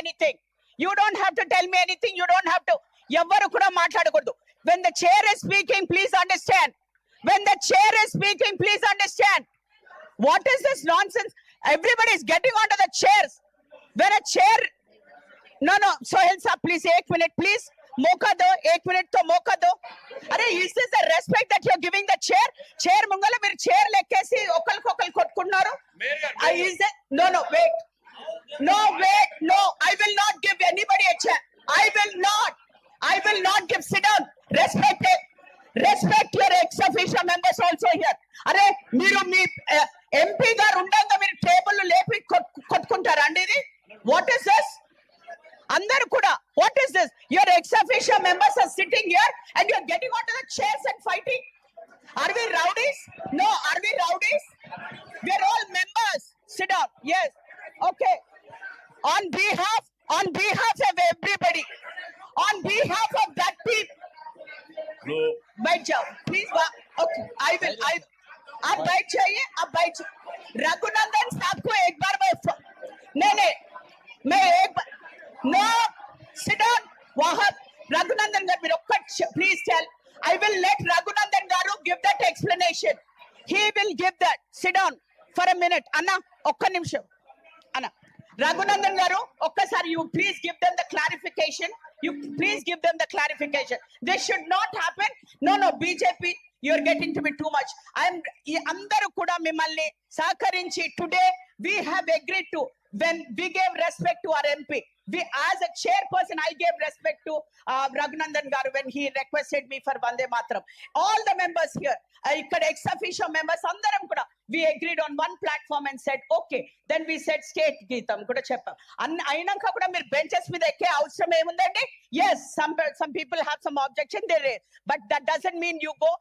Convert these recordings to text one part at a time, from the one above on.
anything. You don't have to tell me anything. You don't have to. Evvaru kuda maatladakoodu. When the chair is speaking, please understand. When the chair is speaking, please understand. What is this nonsense? Everybody is getting onto the chairs. When a chair, no, Sohail sir, please 1 minute, please. Moka do, 1 minute to moka do. Are, is this the respect that you are giving the chair? Chair mungala meer chair lekkesi okalkokal kottunnaru. Is that no, wait. No, wait, no. I will not give anybody a chair. I will not give. Sit down. Respect your ex officio members also here. Are, మీరు మీ MP గారు ఉండగా మీరు table లేపి కొట్టుకుంటారా అండి ఇది? What is this? Andaru kuda, what is this? Your ex officio members are sitting here and you are getting onto the chairs and fighting. Are we rowdies? No, are we rowdies? We are all members. Sit down. Yes. Okay. On behalf of everybody, on behalf of that people. No. बैठ जाओ please. Okay, I will. आप बैठ जाइए, आप बैठ. रघुनंदन साहब को एक बार मैं एक बार no, sit down. Wahab, Raghunandan garu, please tell. I will let Raghunandan garu give that explanation. He will give that. Sit down for a minute. Anna, okka nimisham. Anna, Raghunandan garu, okkasari, you please give them the clarification. You please give them the clarification. This should not happen. No, BJP, you are getting to be too much. Andaru kuda mimmalni sahakarinchi today we have agreed to, when we gave respect to our MP. We, as a chairperson, I gave respect to Raghunandan garu when he requested me for Vande Mataram. All the members here, ikkada ex officio members, andaram kuda, we agreed on one platform and said, okay. Then we said state Geetam kuda cheppam. Ainanka kuda meer benches మీద ఎక్కే అవసరం ఏముందండి? Yes, some people have some objection there, but that doesn't mean you go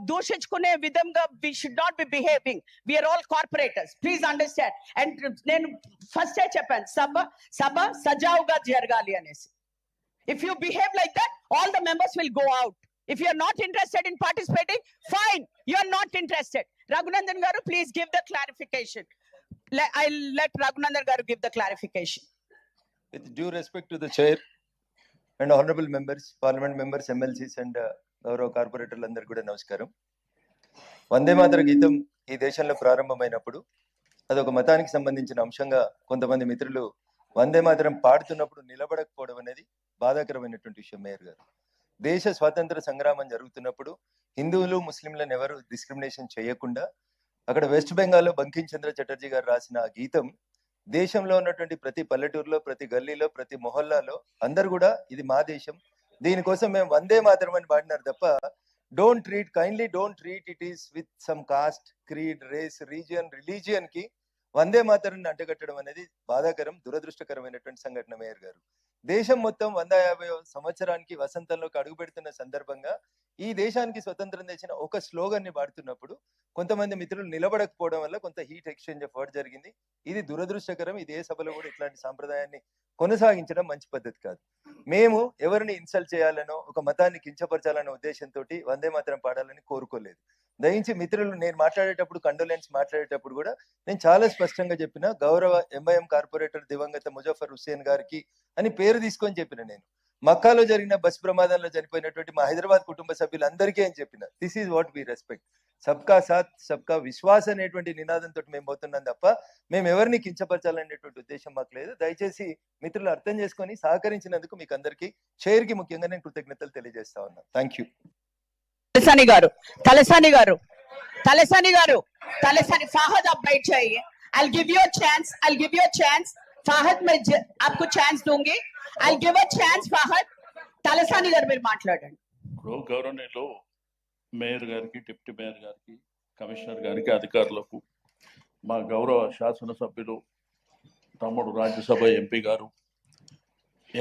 దూషించుకునే విధంగా we should not be behaving. We are all corporators. Please understand. And నేను first చెప్పాను, సభ సజావుగా జరగాలి అనేసి. If you behave like that, all the members will go out. If you are not interested in participating, fine, you are not interested. Raghunandan garu, please give the clarification. I'll let Raghunandan garu give the clarification. With due respect to the chair and honorable members, parliament members, MLCs and గౌరవ కార్పొరేటర్లు అందరూ కూడా నమస్కారం. వందే మాతర గీతం ఈ దేశంలో ప్రారంభమైనప్పుడు అదొక మతానికి సంబంధించిన అంశంగా కొంతమంది మిత్రులు వందే మాతరం పాడుతున్నప్పుడు నిలబడకపోవడం అనేది బాధాకరమైనటువంటి విషయం. మేయర్ గారు, దేశ స్వాతంత్ర సంగ్రామం జరుగుతున్నప్పుడు హిందువులు ముస్లింలను ఎవరు డిస్క్రిమినేషన్ చేయకుండా అక్కడ వెస్ట్ బెంగాల్లో బంకిం చంద్ర చటర్జీ గారు రాసిన ఆ గీతం దేశంలో ఉన్నటువంటి ప్రతి పల్లెటూరులో, ప్రతి గల్లీలో, ప్రతి మొహల్లాలో అందరు కూడా ఇది మా దేశం, దీనికోసం మేము వందే మాతరం అని పాడినారు తప్ప kindly don't treat it is with some caste, creed, race, religion కి వందే మాతరాన్ని అంటగట్టడం అనేది బాధాకరం, దురదృష్టకరమైనటువంటి సంఘటన. మేయర్ గారు, దేశం మొత్తం 150వ సంవత్సరానికి వసంతంలోకి అడుగు పెడుతున్న సందర్భంగా ఈ దేశానికి స్వతంత్రం తెచ్చిన ఒక స్లోగన్ ని పాడుతున్నప్పుడు కొంతమంది మిత్రులు నిలబడకపోవడం వల్ల కొంత హీట్ ఎక్స్చేంజ్ ఆఫ్ వర్డ్ జరిగింది. ఇది దురదృష్టకరం. ఇది ఏ సభలో కూడా ఇట్లాంటి సాంప్రదాయాన్ని కొనసాగించడం మంచి పద్ధతి కాదు. మేము ఎవరిని ఇన్సల్ట్ చేయాలనో, ఒక మతాన్ని కించపరచాలనే ఉద్దేశంతో వందే మాతరం పాడాలని కోరుకోలేదు. దయించి మిత్రులు, నేను మాట్లాడేటప్పుడు కండోలెన్స్ మాట్లాడేటప్పుడు కూడా నేను చాలా స్పష్టంగా చెప్పిన, గౌరవ ఎంఐఎం కార్పొరేటర్ దివంగత ముజఫర్ హుస్సేన్ గారికి అని పేరు తీసుకొని చెప్పిన. నేను మక్కాలో జరిగిన బస్ ప్రమాదంలో చనిపోయినటువంటి మా హైదరాబాద్ కుటుంబ సభ్యులందరికీ అని చెప్పిన. This is what we respect. సబ్కా సాత్ సబ్కా విశ్వాస్ అనేటువంటి నినాదంతో మేము పోతున్నాం తప్ప మేము ఎవరిని కించపరచాలనేటువంటి ఉద్దేశం మాకు లేదు. దయచేసి మిత్రులు అర్థం చేసుకొని సహకరించినందుకు మీకు అందరికీ, చైర్ కి ముఖ్యంగా నేను కృతజ్ఞతలు తెలియజేస్తా ఉన్నాను. Thank you. तलसानी गारू, फाहद आप बैठ जाइए. I'll give you a chance. Fahad, मैं आपको चांस दूंगी. I'll give a chance. Fahad, Talasani గారు మీరు మాట్లాడండి. గౌరవనీయులు మేయర్ గారికి, డిప్యూటీ మేయర్ గారికి, కమిషనర్ గారికి, అధికారులకు, మా గౌరవ శాసనసభ్యులు తమ్ముడు రాజ్యసభ ఎంపీ గారు,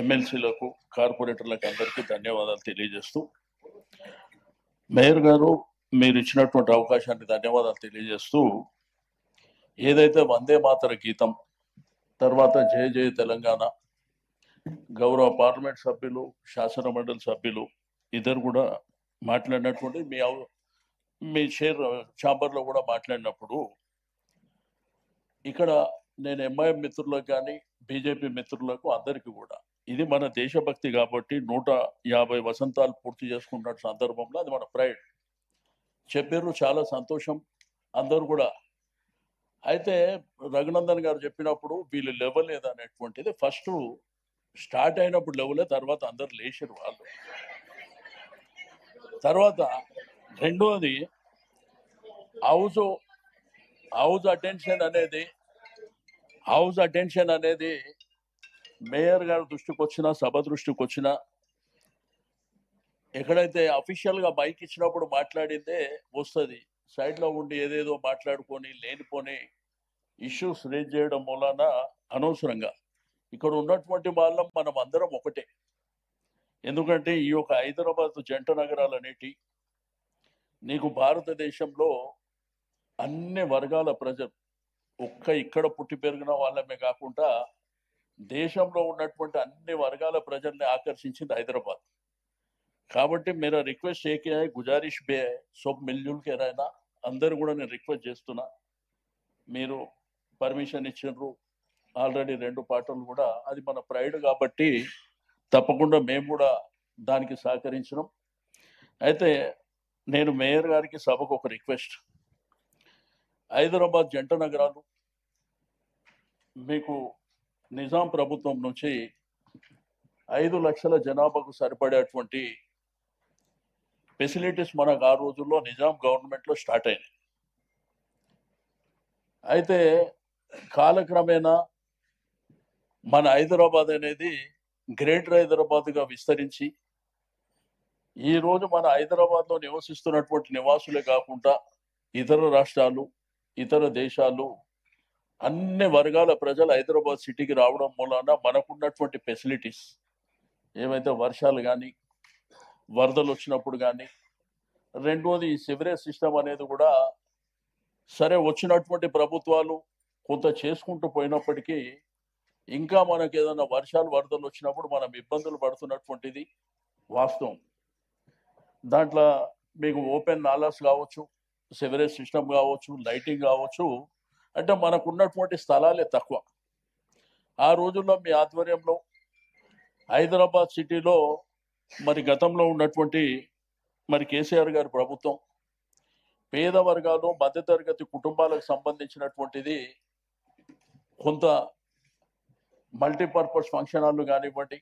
ఎమ్మెల్సీలకు, కార్పొరేటర్లకు అందరికీ ధన్యవాదాలు తెలియజేస్తూ, మేయర్ గారు మీరు ఇచ్చినటువంటి అవకాశాన్ని ధన్యవాదాలు తెలియజేస్తూ, ఏదైతే వందే మాతర గీతం తర్వాత జయ జయ తెలంగాణ గౌరవ పార్లమెంట్ సభ్యులు, శాసన మండలి సభ్యులు ఇద్దరు కూడా మాట్లాడినటువంటి మీ ఛాంబర్లో కూడా మాట్లాడినప్పుడు ఇక్కడ నేను ఎంఐఎం మిత్రులకు కానీ బీజేపీ మిత్రులకు అందరికీ కూడా ఇది మన దేశభక్తి కాబట్టి 150 వసంతాలు పూర్తి చేసుకుంటున్న సందర్భంలో అది మన ప్రైడ్ చెప్పారు. చాలా సంతోషం అందరూ కూడా. అయితే రఘునందన్ గారు చెప్పినప్పుడు వీళ్ళు లేవలేదు అనేటువంటిది ఫస్ట్ స్టార్ట్ అయినప్పుడు లేవలే, తర్వాత అందరు లేచారు వాళ్ళు. తర్వాత రెండోది హౌస్ అటెన్షన్ అనేది మేయర్ గారి దృష్టికి వచ్చినా సభ దృష్టికి వచ్చినా ఎక్కడైతే అఫీషియల్ గా మైక్ ఇచ్చినప్పుడు మాట్లాడిందే వస్తుంది. సైడ్ లో ఉండి ఏదేదో మాట్లాడుకొని లేనిపోని ఇష్యూస్ రేజ్ చేయడం మూలాన అనవసరంగా ఇక్కడ ఉన్నటువంటి వాళ్ళం మనం అందరం ఒకటే. ఎందుకంటే ఈ యొక్క హైదరాబాద్ జంట నగరాలు అనేటి నీకు భారతదేశంలో అన్ని వర్గాల ప్రజలు ఒక్క ఇక్కడ పుట్టి పెరిగిన వాళ్ళమే కాకుండా దేశంలో ఉన్నటువంటి అన్ని వర్గాల ప్రజల్ని ఆకర్షించింది హైదరాబాద్. కాబట్టి मेरा रिक्वेस्ट है कि गुजारिश भी है सब मिलजुल के रहना. అందరు కూడా నేను రిక్వెస్ట్ చేస్తున్నా, మీరు పర్మిషన్ ఇచ్చినారు ఆల్రెడీ 2 పాటలు కూడా, అది మన ప్రైడ్ కాబట్టి తప్పకుండా మేము కూడా దానికి సహకరించినాం. అయితే నేను మేయర్ గారికి సభకు ఒక రిక్వెస్ట్, హైదరాబాద్ జంట నగరాలు మీకు నిజాం ప్రభుత్వం నుంచి 5 లక్షల జనాభాకు సరిపడేటువంటి ఫెసిలిటీస్ మనకు ఆ రోజుల్లో నిజాం గవర్నమెంట్లో స్టార్ట్ అయినాయి. అయితే కాలక్రమేణా మన హైదరాబాద్ అనేది గ్రేటర్ హైదరాబాద్గా విస్తరించి ఈ రోజు మన హైదరాబాద్లో నివసిస్తున్నటువంటి నివాసులే కాకుండా ఇతర రాష్ట్రాలు ఇతర దేశాలు అన్ని వర్గాల ప్రజలు హైదరాబాద్ సిటీకి రావడం మూలాన మనకున్నటువంటి ఫెసిలిటీస్ ఏవైతే వర్షాలు కానీ వరదలు వచ్చినప్పుడు కానీ, రెండోది ఈ సివరేజ్ సిస్టమ్ అనేది కూడా సరే వచ్చినటువంటి ప్రభుత్వాలు కొంత చేసుకుంటూ పోయినప్పటికీ ఇంకా మనకు ఏదైనా వర్షాలు వరదలు వచ్చినప్పుడు మనం ఇబ్బందులు పడుతున్నటువంటిది వాస్తవం. దాంట్లో మీకు ఓపెన్ నాలాస్ కావచ్చు, సివరేజ్ సిస్టమ్ కావచ్చు, లైటింగ్ కావచ్చు, అంటే మనకు ఉన్నటువంటి స్థలాలే తక్కువ. ఆ రోజుల్లో మీ ఆధ్వర్యంలో హైదరాబాద్ సిటీలో మరి గతంలో ఉన్నటువంటి మరి కేసీఆర్ గారి ప్రభుత్వం పేద వర్గాలు మధ్యతరగతి కుటుంబాలకు సంబంధించినటువంటిది కొంత మల్టీపర్పస్ ఫంక్షన్ హాల్లు కానివ్వండి,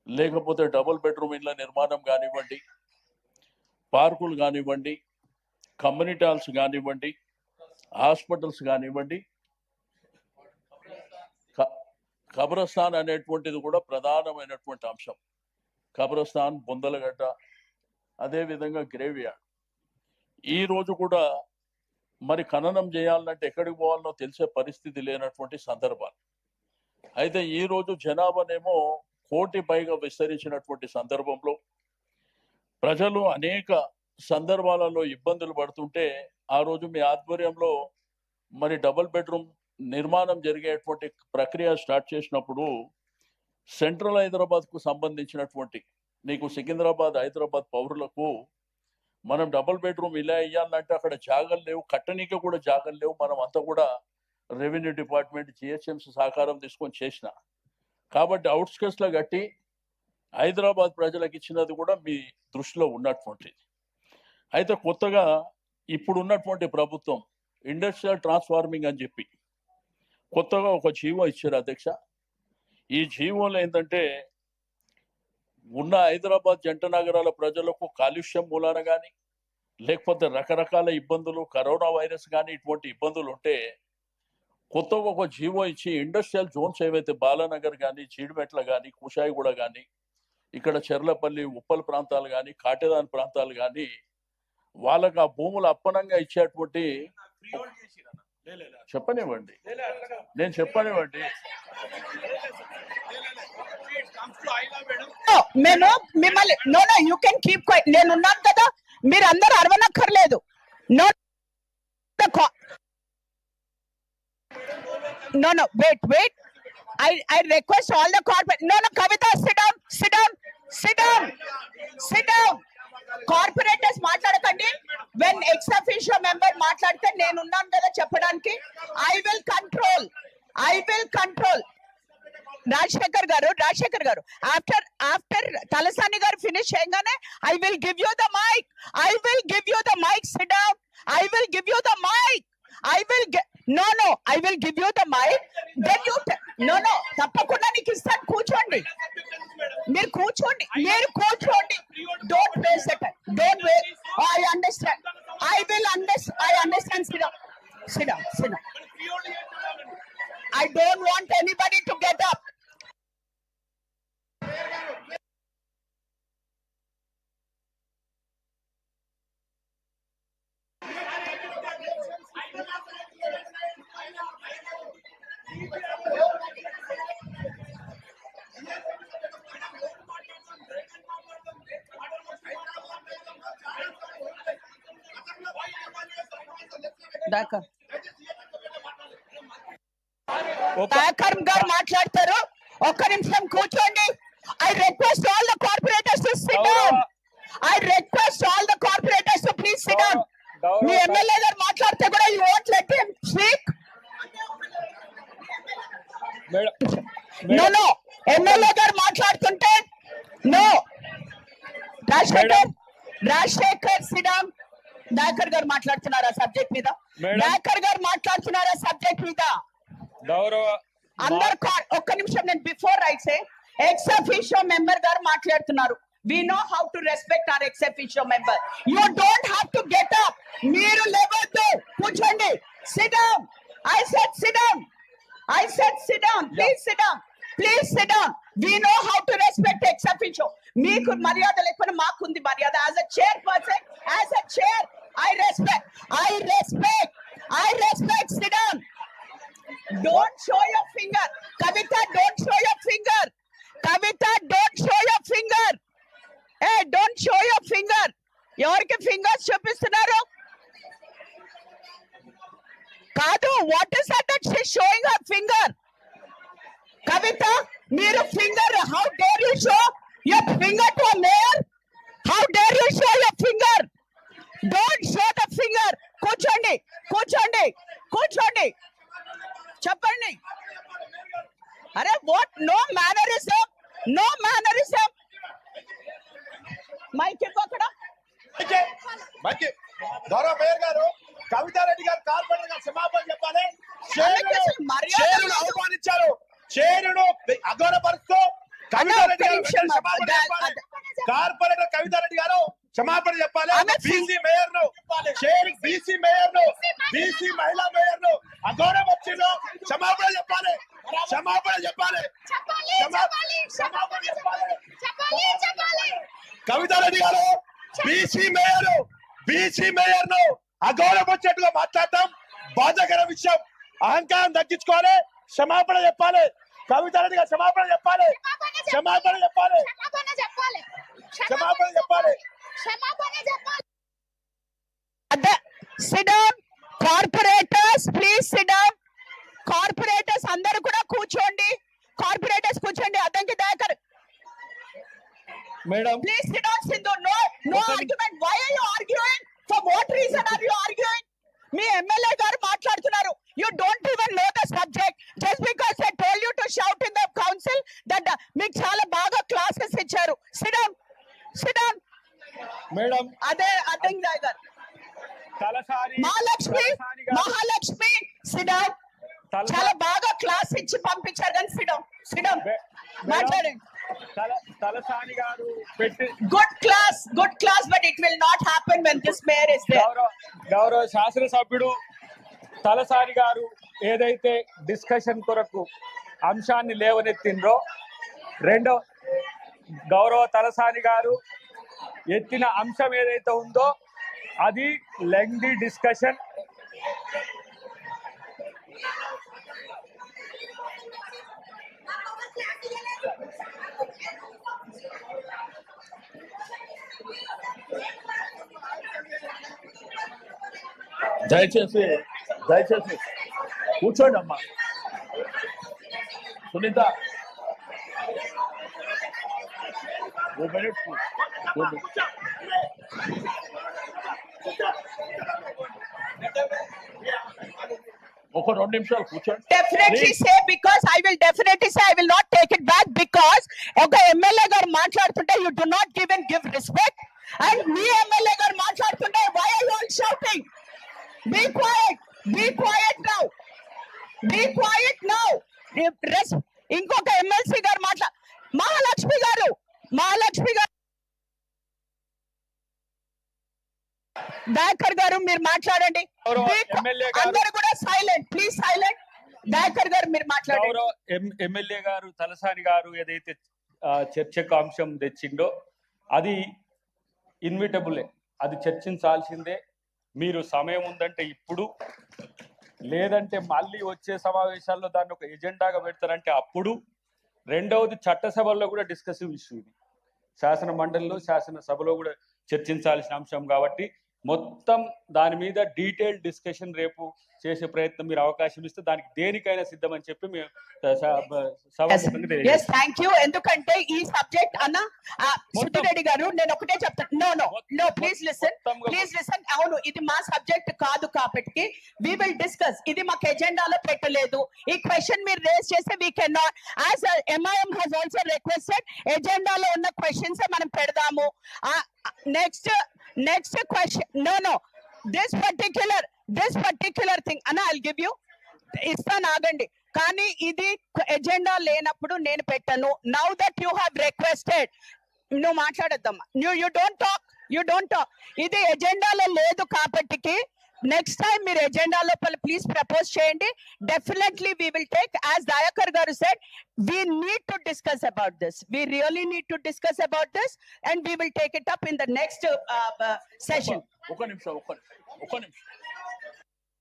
లేకపోతే డబుల్ బెడ్రూమ్ ఇళ్ళ నిర్మాణం కానివ్వండి, పార్కులు కానివ్వండి, కమ్యూనిటీ హాల్స్ కానివ్వండి, హాస్పిటల్స్ కానివ్వండి, కబ్రస్థాన్ అనేటువంటిది కూడా ప్రధానమైనటువంటి అంశం. కబ్రస్థాన్, బొందలగడ్డ, అదేవిధంగా గ్రేవ్ యార్డ్. ఈ రోజు కూడా మరి ఖననం చేయాలంటే ఎక్కడికి పోవాలనో తెలిసే పరిస్థితి లేనటువంటి సందర్భాలు. అయితే ఈ రోజు జనాభానేమో 1 కోటి పైగా విస్తరించినటువంటి సందర్భంలో ప్రజలు అనేక సందర్భాలలో ఇబ్బందులు పడుతుంటే ఆ రోజు మీ ఆధ్వర్యంలో మరి డబుల్ బెడ్రూమ్ నిర్మాణం జరిగేటువంటి ప్రక్రియ స్టార్ట్ చేసినప్పుడు సెంట్రల్ హైదరాబాద్కు సంబంధించినటువంటి నీకు సికింద్రాబాద్ హైదరాబాద్ పౌరులకు మనం డబుల్ బెడ్రూమ్ ఇలా ఇవ్వాలంటే అక్కడ జాగలు లేవు, కట్టనీకి కూడా జాగలు లేవు. మనం అంతా కూడా రెవెన్యూ డిపార్ట్మెంట్ జిహెచ్ఎంసీ సహకారం తీసుకొని చేసిన కాబట్టి అవుట్స్కట్స్లో కట్టి హైదరాబాద్ ప్రజలకు ఇచ్చినది కూడా మీ దృష్టిలో ఉన్నటువంటిది. అయితే కొత్తగా ఇప్పుడు ఉన్నటువంటి ప్రభుత్వం ఇండస్ట్రియల్ ట్రాన్స్ఫార్మింగ్ అని చెప్పి కొత్తగా ఒక జీవో ఇచ్చారు అధ్యక్ష. ఈ జీవోలో ఏంటంటే ఉన్న హైదరాబాద్ జంట నగరాల ప్రజలకు కాలుష్యం మూలాన కానీ లేకపోతే రకరకాల ఇబ్బందులు, కరోనా వైరస్ కానీ ఇటువంటి ఇబ్బందులు ఉంటే కొత్తగా ఒక జీవో ఇచ్చి ఇండస్ట్రియల్ జోన్స్ ఏవైతే బాలానగర్ కానీ, చీడిమెట్ల కానీ, కుషాయిగూడ కానీ, ఇక్కడ చెర్లపల్లి, ఉప్పల్ ప్రాంతాలు కానీ, కాటేదాన్ ప్రాంతాలు కానీ వాళ్ళకి ఆ భూములు అప్పనంగా ఇచ్చేటువంటి చెప్పనివ్వండి, నేను చెప్పనివ్వండి. నేను మిమ్మల్ని no you can keep quiet. నేను ఉన్నాను కదా, మీరు అందరు అరవనక్కర్లేదు. No no wait I request all the corporate. No Kavita, sit down corporators మాట్లాడకండి. వెన్ ఎక్స్ అఫీషియో మెంబర్ మాట్లాడితే నేనున్నాను కదా చెప్పడానికి. I will control. రాజశేఖర్ గారు ఆఫ్టర్ తలసాని గారు ఫినిష్ చేయగానే I will give you the mic. Sit down. I will give you the mic. I will give you the mic. Then you no తప్పకుండా నీకు ఇస్తాను. కూర్చోండి. మీరు కూర్చోండి. Don't waste the time. Don't wait. I understand. I understand. Sit down. I don't want anybody to get up. Dayakar గారు మాట్లాడతారు. ఒక్క నిమిషం కూర్చోండి. I request all the corporators to sit down. Please sit down. మీ ఎమ్మెల్యే గారు మాట్లాడితే కూడా you won't let him speak. No MLA గారు మాట్లాడుతుంటే no. Rajasekhar sit down. Dayakar గారు మాట్లాడుతున్నారా సబ్జెక్ట్ మీద? అందరు ఒక్క నిమిషం. నేను before I say ex officio member గారు మాట్లాడుతున్నారు. We know how to respect our ex officio member. You don't have to get up. మీరు లేవద్దు. కూర్చోండి. Sit down. I said sit down. Please sit down. We know how to respect ex officio. మీకు మర్యాద లేకపోతే మాకుంది మర్యాద. As a chairperson, I respect. Sit down. Don't show your finger. Kavita, don't show your finger. Hey, don't show your finger. ఎవరికి fingers చూపిస్తున్నారు? కాదు. What is that she showing her finger? Kavitha, మీరు finger, how dare you show your finger to a mayor? How dare you show your finger? Don't show the finger. కూర్చోండి. చెప్పండి. అరే what? No mannerism. Mic అక్కడ. గౌరవ mayor గారు, కవితారెడ్డి గారు corporator గారు క్షమాపణ చెప్పాలి. అవమానించారు. చేరును అగౌరవపరుస్తూ కవితారెడ్డి గారు కార్పొరేటర్ కవితారెడ్డి గారు క్షమాపణ చెప్పాలి. బీసీ మేయర్ ను బీసీ మహిళా మేయర్ ను అగౌరవపరిచిండు. క్షమాపణ చెప్పాలి. కవితారెడ్డి గారు బీసీ మేయర్ ను అగౌరవపరిచేట్టుగా మాట్లాడటం బాధాకర విషయం. అహంకారం తగ్గించుకోవాలి. క్షమాపణ చెప్పాలి. కవితారెడ్డి గారు క్షమాపణ చెప్పాలి. Sit down. Corporators, please sit down. Corporators అందరూ కూడా కూర్చోండి. Addanki Dayakar. Madam, please sit down. Sindhu, no argument. Why are you arguing? For what reason are you arguing? మీ ఎమ్మెల్యే గారు మాట్లాడుతున్నారు. You don't even know the subject. Just because I told you to shout in the council that మీకు చాలా బాగా classes ఇచ్చారు. Sit down. Madam, Addanki Dayakar. Mahalakshmi sit down. చాలా బాగా class ఇచ్చి పంపించారు. కానీ సిట్ డౌన్. మాట్లాడండి. తలసాని గారు good class, but it will not happen when this mayor is there. గౌరవ శాసనసభ్యుడు తలసాని గారు ఏదైతే డిస్కషన్ కొరకు అంశాన్ని లేవనెత్తిండ్రో, రెండో గౌరవ తలసాని గారు ఎత్తిన అంశం ఏదైతే ఉందో అది లెంగ్దీ డిస్కషన్. దయచేసి కూర్చోండి అమ్మా. సునీత, 2 minutes. ఒక 2 నిమిషాలు కూర్చోండి. Definitely Please. say, because I will definitely say I will not take it back, because ఒక ఎమ్మెల్యే గారు మాట్లాడుతుంటే you do not give respect, and me MLA గారు మాట్లాడుతుంటే why are you all shouting? Be quiet now, be quiet now. ఇంకొక MLC గారు మహాలక్ష్మి గారు దయాకర్ గారు మీరు మాట్లాడండి. గౌరవ Be qui- ఎమ్మెల్యే గారు- అందరూ కూడా సైలెంట్, ప్లీజ్ సైలెంట్. దయాకర్ గారు మీరు మాట్లాడండి. గౌరవ ఎమ్మెల్యే గారు తలసాని గారు ఏదైతే చర్చకు అంశం తెచ్చిండో అది ఇన్విటబులే, అది చర్చించాల్సిందే. మీరు సమయం ఉందంటే ఇప్పుడు, లేదంటే మళ్ళీ వచ్చే సమావేశాల్లో దాన్ని ఒక ఎజెండాగా పెడతారంటే అప్పుడు. రెండవది చట్టసభల్లో కూడా డిస్కసివ్ ఇష్యూ ఇది, శాసన మండలిలో శాసనసభలో కూడా చర్చించాల్సిన అంశం కాబట్టి మొత్తం దాని మీద డీటెయిల్ డిస్కషన్ రేపు చేసే ప్రయత్నం మీరు అవకాశం ఇస్తే దానికి దేనికైనా సిద్ధమని చెప్పి మేము సభాముఖంగా తెలియజేస్తాం. Yes, thank you. ఎందుకంటే ఈ సబ్జెక్ట్ అన్న సుద్దిరెడ్డి గారు, నేను ఒకటే చెప్తాను. No please listen. అవును, ఇది మా సబ్జెక్ట్ కాదు కాబట్టి వి విల్ డిస్కస్. ఇది మాకు ఎజెండాలో పెట్టలేదు. ఈ క్వశ్చన్ మీరు రేస్ చేస్తే we can not, as MIM has also requested, ఎజెండాలో ఉన్న క్వశ్చన్స్ మనం పెడదాము. Next question, no this particular thing అన్న I'll give you, ఇస్తాను ఆగండి. కానీ ఇది ఎజెండా లేనప్పుడు నేను పెట్టను. Now that you have requested, నువ్వు మాట్లాడొద్దమ్మా. You don't talk. ఇది ఎజెండాలో లేదు కాబట్టి నెక్స్ట్ టైం మీరు ఎజెండా లోపల ప్లీజ్ ప్రపోజ్ చేయండి. Definitely we will take, as Dayakar garu said, we need to discuss about this. We really need to discuss about this, and we will take it up in the next session. ఒక నిమిషం.